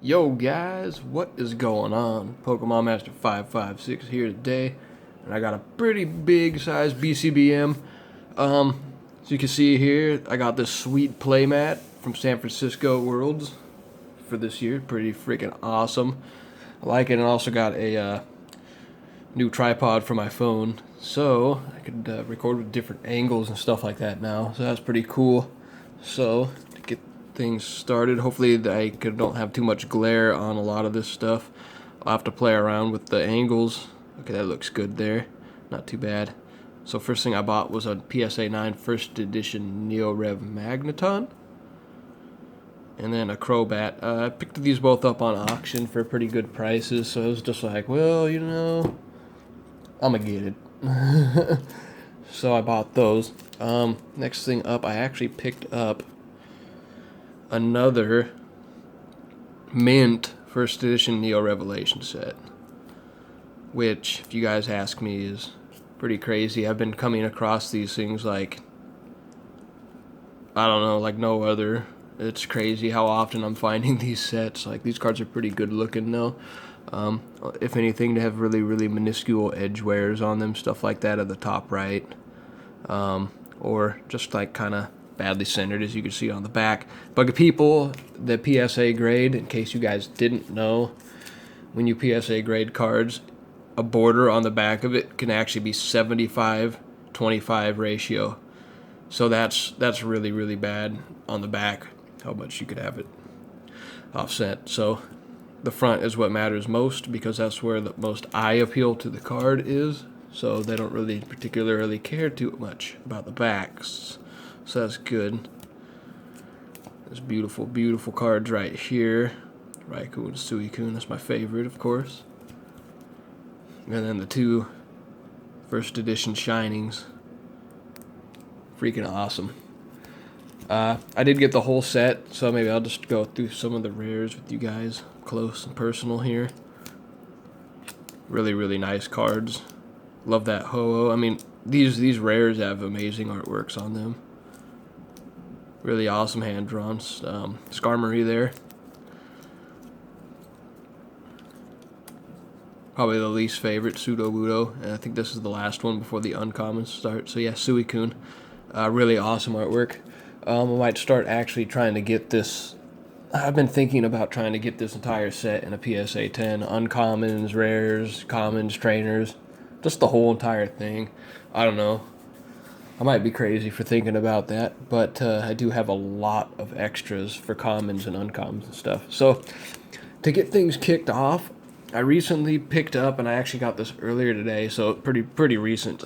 Yo guys, what is going on? Pokemon Master 556 here today, and I got a pretty big size BCBM. So you can see here, I got this sweet playmat from San Francisco Worlds for this year. Pretty freaking awesome. I like it, and I also got a new tripod for my phone, so I could record with different angles and stuff like that now. So that's pretty cool. So to get things started, hopefully I don't have too much glare on a lot of this stuff. I'll have to play around with the angles. Okay, that looks good there. Not too bad. So first thing I bought was a PSA 9 first edition Neo Rev Magneton. And then a Crobat. I picked these both up on auction for pretty good prices, so I was just like, well, you know, I'm gonna get it. So I bought those. Next thing up, I actually picked up another mint first edition Neo Revelation set, which, if you guys ask me, is pretty crazy. I've been coming across these things like, I don't know, like no other. It's crazy how often I'm finding these sets. Like, these cards are pretty good looking though. If anything, they have really minuscule edge wears on them, stuff like that at the top right, or just like kind of badly centered, as you can see on the back. But people, the PSA grade, in case you guys didn't know, when you PSA grade cards, a border on the back of it can actually be 75-25 ratio. So that's really bad on the back, how much you could have it offset. So the front is what matters most, because that's where the most eye appeal to the card is. So they don't really particularly care too much about the backs. So that's good. There's beautiful cards right here. Raikou and Suicune, that's my favorite, of course. And then the two first edition Shinings. Freaking awesome. I did get the whole set, so maybe I'll just go through some of the rares with you guys, close and personal here. Really nice cards. Love that Holo. I mean, these rares have amazing artworks on them. Really awesome hand drawn. Skarmory there. Probably the least favorite, Sudowoodo, and I think this is the last one before the uncommons start. So yeah, Suicune. Really awesome artwork. I might start actually trying to get this. I've been thinking about trying to get this entire set in a PSA 10. Uncommons, rares, commons, trainers. Just the whole entire thing. I don't know. I might be crazy for thinking about that, but I do have a lot of extras for commons and uncommons and stuff. So to get things kicked off, I recently picked up, and I actually got this earlier today, so pretty recent.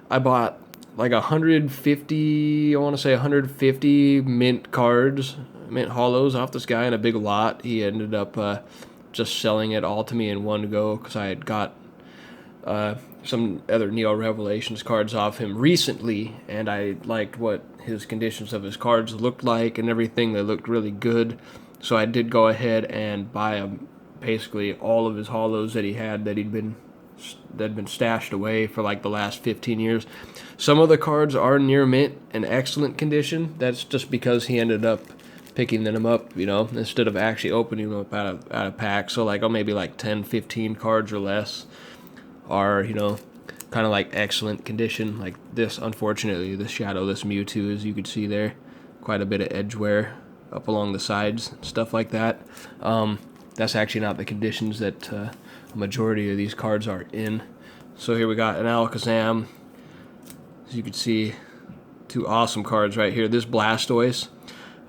I bought like 150, I want to say 150 mint cards, mint holos off this guy in a big lot. He ended up just selling it all to me in one go, because I had got some other Neo Revelations cards off him recently, and I liked what his conditions of his cards looked like and everything. They looked really good, so I did go ahead and buy basically all of his holos that he had that had been stashed away for like the last 15 years. Some of the cards are near mint and excellent condition. That's just because he ended up picking them up, you know, instead of actually opening them up out of pack. So like, maybe like 10-15 cards or less are, you know, kind of like excellent condition. Like this, unfortunately, the Shadowless Mewtwo, as you could see there, quite a bit of edge wear up along the sides, stuff like that. That's actually not the conditions that a majority of these cards are in. So here we got an Alakazam. As you can see, two awesome cards right here. This Blastoise.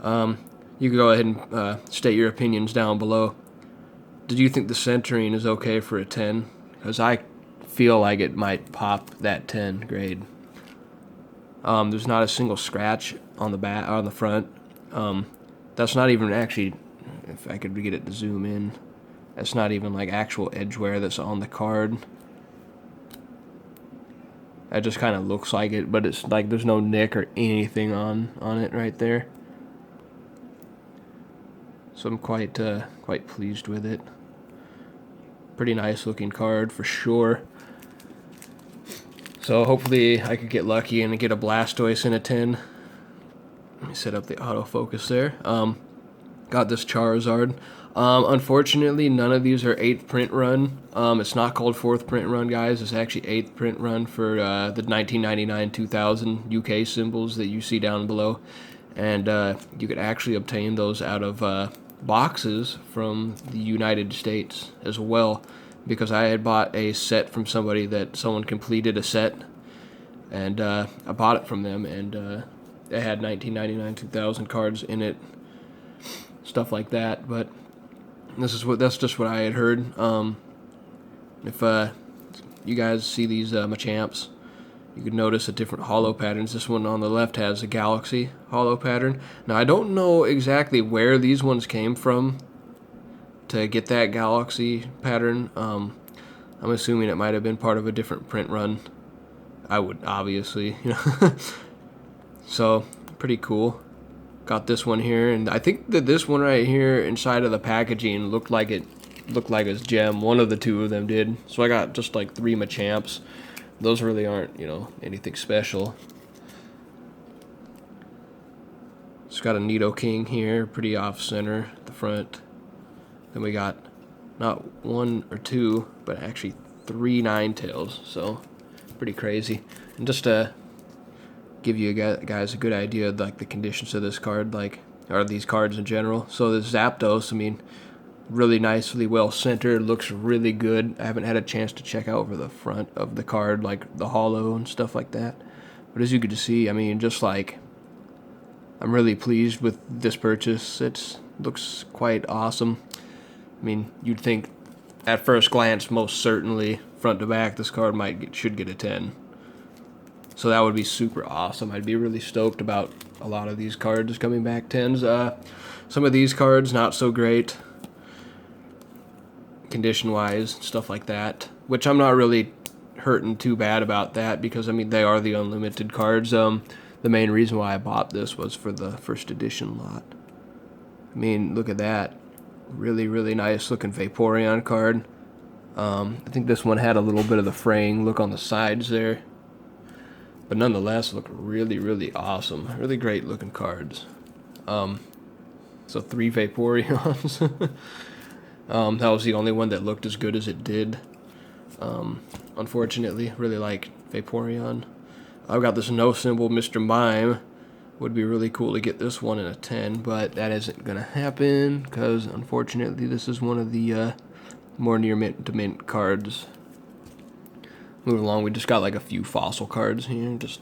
You can go ahead and state your opinions down below. Did you think the centering is okay for a 10? Because I feel like it might pop that 10 grade. There's not a single scratch on the back, on the front. That's not even actually, if I could get it to zoom in, that's not even like actual edge wear that's on the card. That just kind of looks like it, but it's like there's no nick or anything on it right there. So I'm quite pleased with it. Pretty nice looking card for sure. So hopefully I could get lucky and get a Blastoise in a 10. Let me set up the autofocus there. Got this Charizard. Unfortunately, none of these are 8th print run. It's not called 4th print run, guys. It's actually 8th print run for the 1999-2000 UK symbols that you see down below. And you could actually obtain those out of boxes from the United States as well, because I had bought a set from somebody that someone completed a set, and I bought it from them, and it had 1999-2000 cards in it, stuff like that. But that's just what I had heard. If you guys see these Machamps, you can notice a different holo patterns. This one on the left has a Galaxy holo pattern. Now, I don't know exactly where these ones came from to get that Galaxy pattern. I'm assuming it might have been part of a different print run. I would, obviously, you know. So, pretty cool. Got this one here, and I think that this one right here inside of the packaging looked like it's gem. One of the two of them did. So I got just like 3 Machamps. Those really aren't, you know, anything special. It's got a Nidoking here, pretty off center at the front. Then we got not 1 or 2, but actually 3 Ninetales. So pretty crazy. And just to give you guys a good idea of like the conditions of this card, like, or these cards in general. So the Zapdos, I mean, really nicely well centered, looks really good. I haven't had a chance to check out over the front of the card, like the holo and stuff like that. But as you can see, I mean, just like, I'm really pleased with this purchase. It looks quite awesome. I mean, you'd think at first glance, most certainly, front to back, this card should get a 10. So that would be super awesome. I'd be really stoked about a lot of these cards coming back 10s. Some of these cards, not so great condition-wise, stuff like that, which I'm not really hurting too bad about that, because, I mean, they are the unlimited cards. The main reason why I bought this was for the first edition lot. I mean, look at that. Really, really nice looking Vaporeon card. I think this one had a little bit of the fraying look on the sides there, but nonetheless look really, really awesome. Really great looking cards. So 3 Vaporeons. That was the only one that looked as good as it did. Unfortunately, really like Vaporeon. I've got this no symbol Mr. Mime. Would be really cool to get this one in a 10, but that isn't gonna happen, because unfortunately this is one of the more near mint to mint cards. Moving along, we just got like a few fossil cards here, just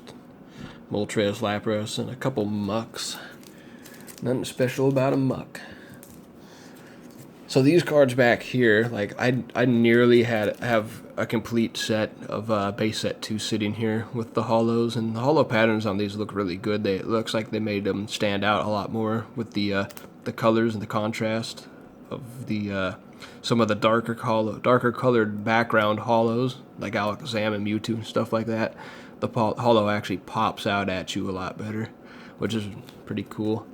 Moltres, Lapras, and a couple mucks. Nothing special about a muck. So these cards back here, like, I nearly have a complete set of base set 2 sitting here with the holos, and the holo patterns on these look really good. It looks like they made them stand out a lot more with the colors and the contrast of the some of the darker colored background holos, like Alakazam and Mewtwo and stuff like that. The holo actually pops out at you a lot better, which is pretty cool.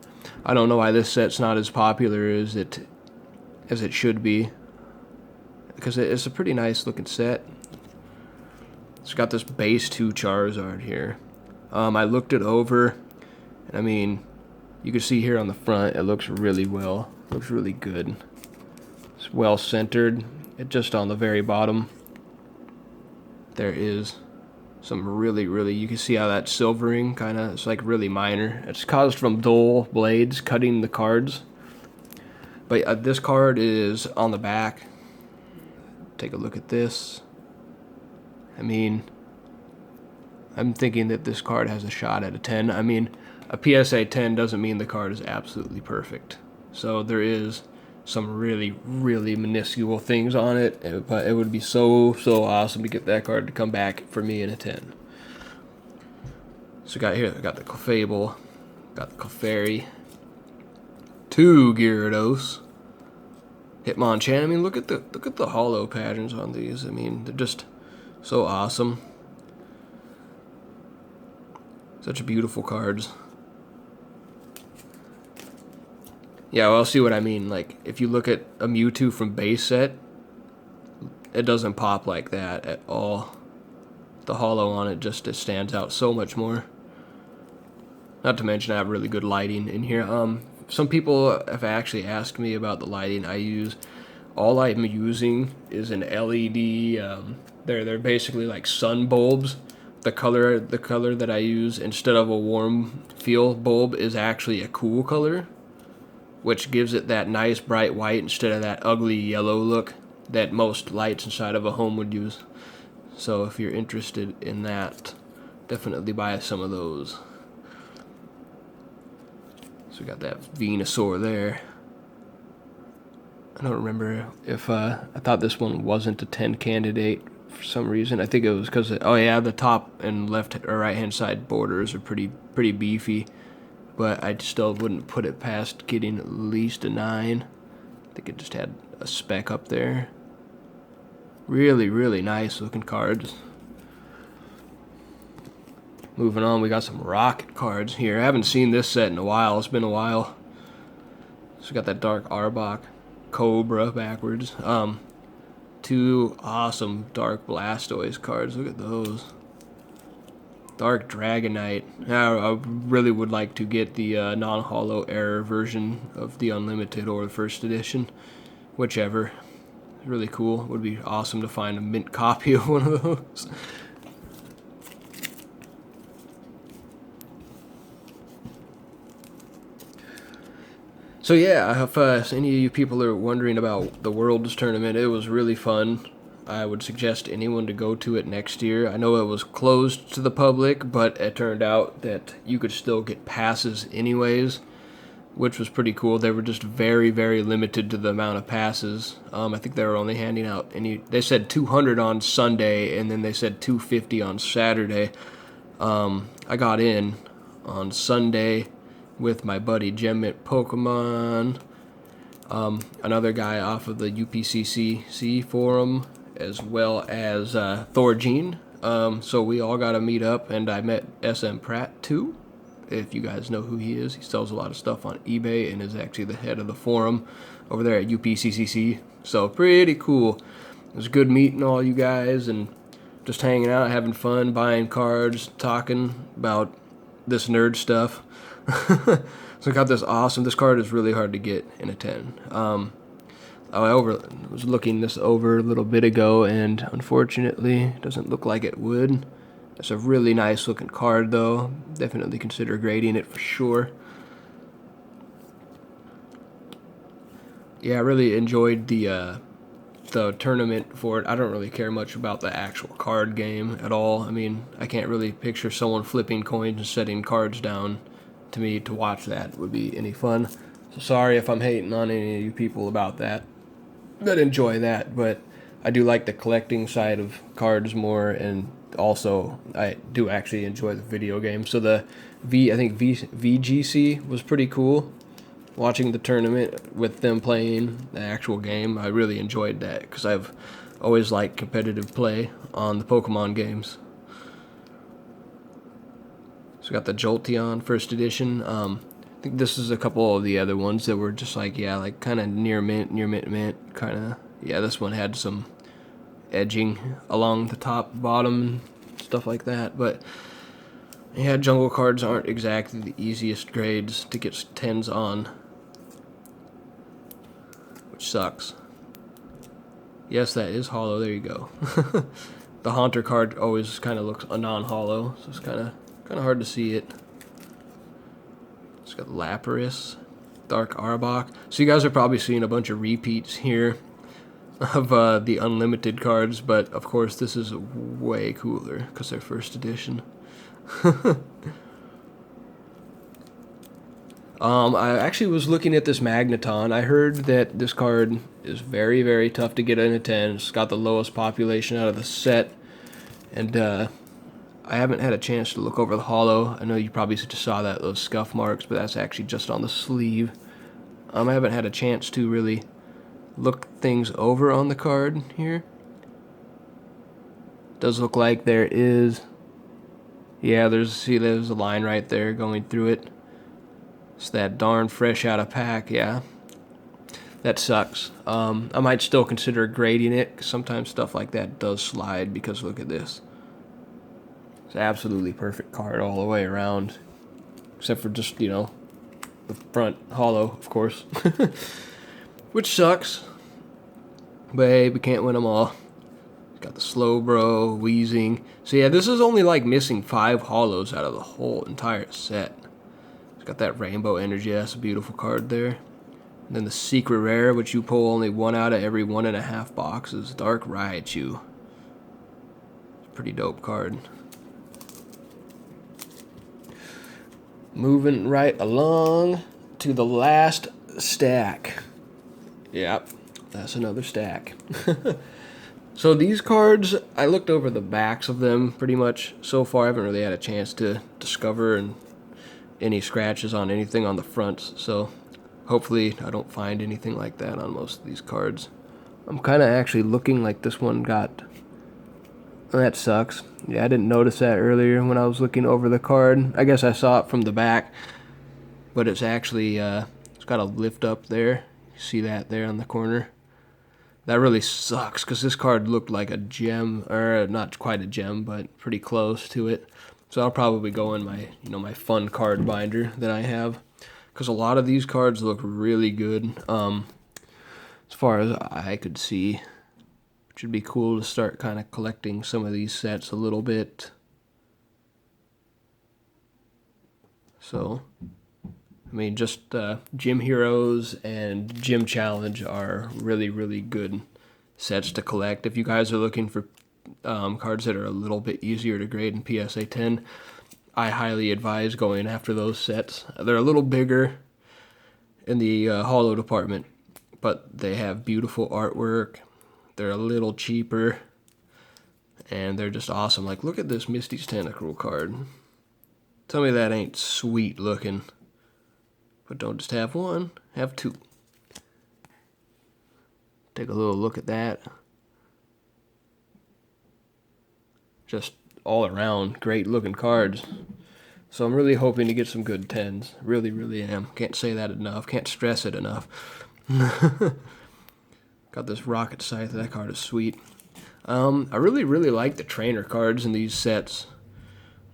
I don't know why this set's not as popular as it should be, because it's a pretty nice looking set. It's got this base 2 Charizard here. I looked it over, and I mean, you can see here on the front, it looks really well. Looks really good. It's well centered. It just on the very bottom, there is some really, you can see how that silvering kind of, it's like really minor. It's caused from dull blades cutting the cards. But this card is on the back. Take a look at this. I mean, I'm thinking that this card has a shot at a 10. I mean, a PSA 10 doesn't mean the card is absolutely perfect. So there is some really, really minuscule things on it, but it would be so awesome to get that card to come back for me in a 10. So I got the Clefable, got the Clefairy, 2 Gyarados, Hitmonchan. I mean, look at the holo patterns on these. I mean, they're just so awesome. Such beautiful cards. Yeah, well, see what I mean. Like, if you look at a Mewtwo from base set, it doesn't pop like that at all. The holo on it it stands out so much more. Not to mention I have really good lighting in here. some people have actually asked me about the lighting I use. All I'm using is an LED. They're basically like sun bulbs. The color that I use instead of a warm feel bulb is actually a cool color, which gives it that nice bright white instead of that ugly yellow look that most lights inside of a home would use. So if you're interested in that, definitely buy some of those. So we got that Venusaur there. I don't remember if I thought this one wasn't a 10 candidate for some reason. I think it was because, oh yeah, the top and left or right hand side borders are pretty beefy, but I still wouldn't put it past getting at least a 9. I think it just had a speck up there. Really nice looking cards. Moving on, we got some rocket cards here. I haven't seen this set in a while. It's been a while. So we got that Dark Arbok Cobra backwards. 2 awesome Dark Blastoise cards. Look at those. Dark Dragonite. I really would like to get the non-holo error version of the Unlimited or the first edition. Whichever. Really cool. It would be awesome to find a mint copy of one of those. So yeah, if any of you people are wondering about the Worlds Tournament, it was really fun. I would suggest anyone to go to it next year. I know it was closed to the public, but it turned out that you could still get passes anyways, which was pretty cool. They were just very limited to the amount of passes. I think they were only handing out they said 200 on Sunday, and then they said 250 on Saturday. I got in on Sunday with my buddy Gemmit Pokemon, another guy off of the UPCCC forum, as well as Thorgene. So we all got to meet up, and I met SM Pratt too. If you guys know who he is, he sells a lot of stuff on eBay and is actually the head of the forum over there at UPCCC. So pretty cool. It was good meeting all you guys and just hanging out, having fun, buying cards, talking about this nerd stuff. So I got this awesome. This card is really hard to get in a 10. I was looking this over a little bit ago, and unfortunately, it doesn't look like it would. It's a really nice looking card, though. Definitely consider grading it for sure. Yeah, I really enjoyed the tournament for it. I don't really care much about the actual card game at all. I mean, I can't really picture someone flipping coins and setting cards down. To me, to watch that would be any fun. So sorry if I'm hating on any of you people about that. I'd enjoy that, but I do like the collecting side of cards more, and also I do actually enjoy the video game. So the VGC was pretty cool. Watching the tournament with them playing the actual game, I really enjoyed that because I've always liked competitive play on the Pokemon games. So we got the Jolteon first edition. I think this is a couple of the other ones that were just like, yeah, like kind of near mint, kind of. Yeah, this one had some edging along the top, bottom, stuff like that. But yeah, jungle cards aren't exactly the easiest grades to get 10s on, which sucks. Yes, that is holo. There you go. The Haunter card always kind of looks a non-holo, so it's kind of hard to see it. It's got Lapras, Dark Arbok. So you guys are probably seeing a bunch of repeats here of the Unlimited cards, but of course this is way cooler because they're first edition. I actually was looking at this Magneton. I heard that this card is very tough to get in a 10. It's got the lowest population out of the set, and I haven't had a chance to look over the holo. I know you probably just saw those scuff marks, but that's actually just on the sleeve. I haven't had a chance to really look things over on the card here. Does look like there is, yeah, there's a line right there going through it. It's that darn fresh out of pack, yeah. That sucks. I might still consider grading it, 'cause sometimes stuff like that does slide, because look at this. It's an absolutely perfect card all the way around, except for just, the front holo, of course. Which sucks. But hey, we can't win them all. Got the slow bro, wheezing. So yeah, this is only like missing 5 holos out of the whole entire set. It's got that rainbow energy. That's a beautiful card there. And then the secret rare, which you pull only 1 out of every 1.5 boxes. Dark Raichu. Pretty dope card. Moving right along to the last stack. Yep, that's another stack. So these cards, I looked over the backs of them pretty much so far. I haven't really had a chance to discover any scratches on anything on the fronts. So hopefully I don't find anything like that on most of these cards. I'm kind of actually looking like this one got... Oh, that sucks. Yeah, I didn't notice that earlier when I was looking over the card. I guess I saw it from the back. But it's actually, it's got a lift up there. You see that there on the corner? That really sucks because this card looked like a gem, or not quite a gem, but pretty close to it. So I'll probably go in my, my fun card binder that I have, because a lot of these cards look really good. As far as I could see, which would be cool to start kind of collecting some of these sets a little bit. So, I mean, just Gym Heroes and Gym Challenge are really, really good sets to collect. If you guys are looking for cards that are a little bit easier to grade in PSA 10, I highly advise going after those sets. They're a little bigger in the holo department, but they have beautiful artwork. They're a little cheaper, and they're just awesome. Like, look at this Misty's Tentacle card. Tell me that ain't sweet looking. But don't just have one, have 2. Take a little look at that. Just all around great looking cards. So I'm really hoping to get some good 10s. Really, really am. Can't say that enough. Can't stress it enough. Got this Rocket Scythe. That card is sweet. I really, really like the trainer cards in these sets.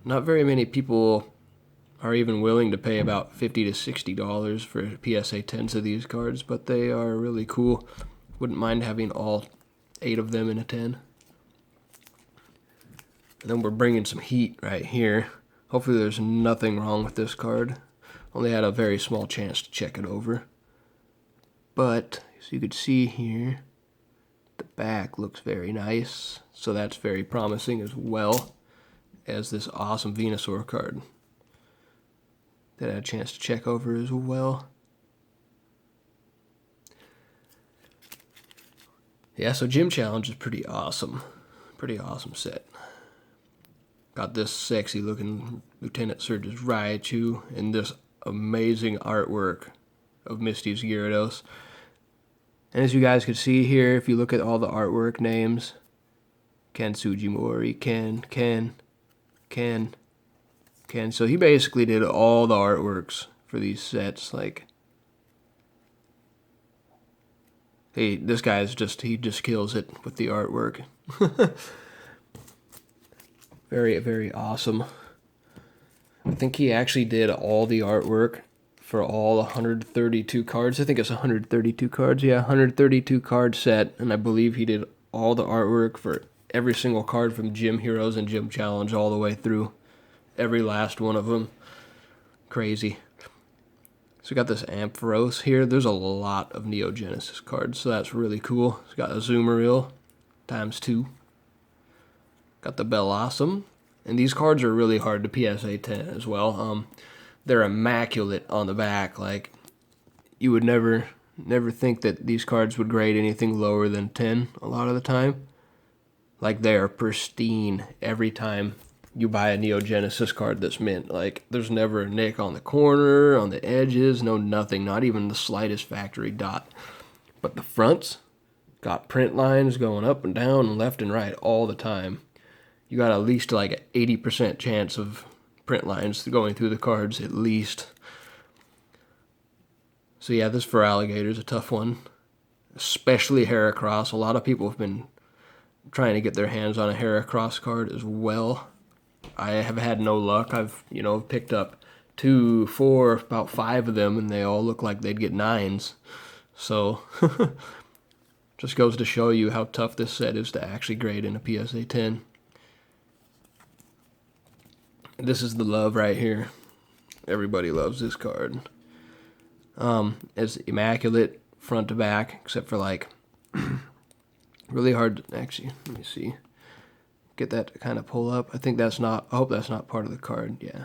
Not very many people are even willing to pay about $50 to $60 for PSA 10s of these cards, but they are really cool. Wouldn't mind having all 8 of them in a 10. And then we're bringing some heat right here. Hopefully there's nothing wrong with this card. Only had a very small chance to check it over. But, as you can see here, the back looks very nice. So that's very promising as well as this awesome Venusaur card that I had a chance to check over as well. Yeah, so Gym Challenge is pretty awesome. Pretty awesome set. Got this sexy looking Lieutenant Surge's Raichu and this amazing artwork of Misty's Gyarados. And as you guys can see here, if you look at all the artwork names, Ken Sugimori, Ken. So he basically did all the artworks for these sets. Like, hey, this guy's he just kills it with the artwork. Very, very awesome. I think he actually did all the artwork for all 132 cards. I think it's 132 cards. Yeah, 132 card set. And I believe he did all the artwork for every single card from Gym Heroes and Gym Challenge all the way through. Every last one of them. Crazy. So we got this Ampharos here. There's a lot of Neo Genesis cards, so that's really cool. It's got a Azumarill ×2. Got the Bellossom. And these cards are really hard to PSA 10 as well. They're immaculate on the back. Like, you would never think that these cards would grade anything lower than 10 a lot of the time. Like, they are pristine every time you buy a Neo Genesis card that's mint. Like, there's never a nick on the corner, on the edges, no nothing, not even the slightest factory dot. But the fronts got print lines going up and down and left and right all the time. You got at least like an 80% chance of print lines going through the cards, at least. So yeah, this for alligator's a tough one, especially Heracross. A lot of people have been trying to get their hands on a Heracross card as well. I have had no luck. I've, picked up 2, 4, about 5 of them, and they all look like they'd get 9s. So, just goes to show you how tough this set is to actually grade in a PSA 10. This is the love right here. Everybody loves this card. It's immaculate front to back, except for like really hard to, actually, let me see. Get that to kind of pull up. I think that's not, I hope that's not part of the card, yeah.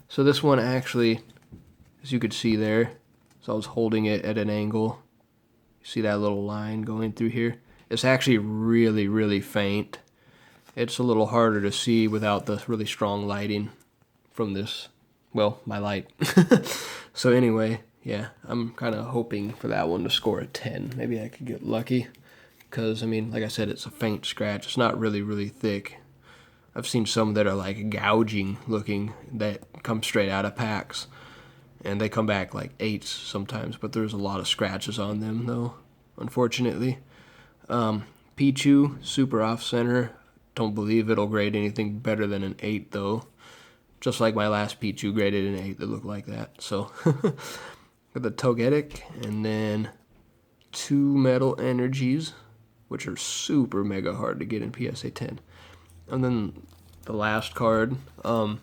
So this one actually, as you could see there, so I was holding it at an angle. You see that little line going through here? It's actually really, really faint. It's a little harder to see without the really strong lighting from this, well, my light. So anyway, yeah, I'm kind of hoping for that one to score a 10. Maybe I could get lucky. Because, I mean, like I said, it's a faint scratch. It's not really, really thick. I've seen some that are like gouging looking that come straight out of packs. And they come back like 8s sometimes. But there's a lot of scratches on them, though, unfortunately. Pichu, super off-center. Don't believe it'll grade anything better than an 8, though. Just like my last Pichu graded an 8 that looked like that. So, got the Togetic. And then 2 Metal Energies, which are super mega hard to get in PSA 10. And then the last card, awesome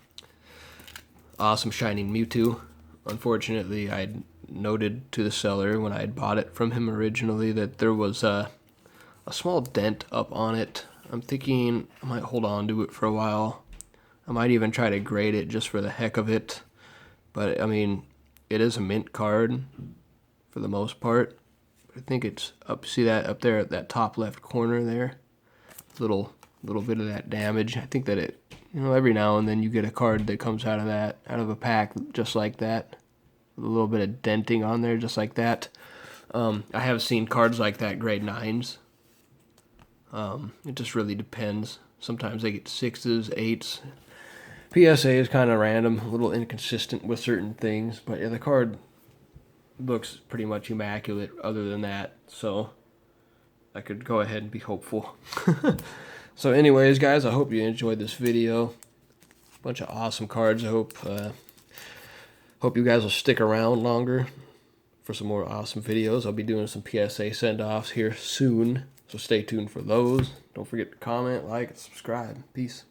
Shining Mewtwo. Unfortunately, I noted to the seller when I had bought it from him originally that there was a small dent up on it. I'm thinking I might hold on to it for a while. I might even try to grade it just for the heck of it. But, I mean, it is a mint card for the most part. I think it's up, see that up there at that top left corner there? Little bit of that damage. I think that it, you know, every now and then you get a card that comes out of that, out of a pack just like that. With a little bit of denting on there just like that. I have seen cards like that grade 9s. It just really depends. Sometimes they get 6s, 8s. PSA is kind of random, a little inconsistent with certain things. But yeah, the card looks pretty much immaculate other than that, so I could go ahead and be hopeful. So anyways, guys, I hope you enjoyed this video. Bunch of awesome cards. I hope you guys will stick around longer for some more awesome videos. I'll be doing some PSA send-offs here soon, so stay tuned for those. Don't forget to comment, like, and subscribe. Peace.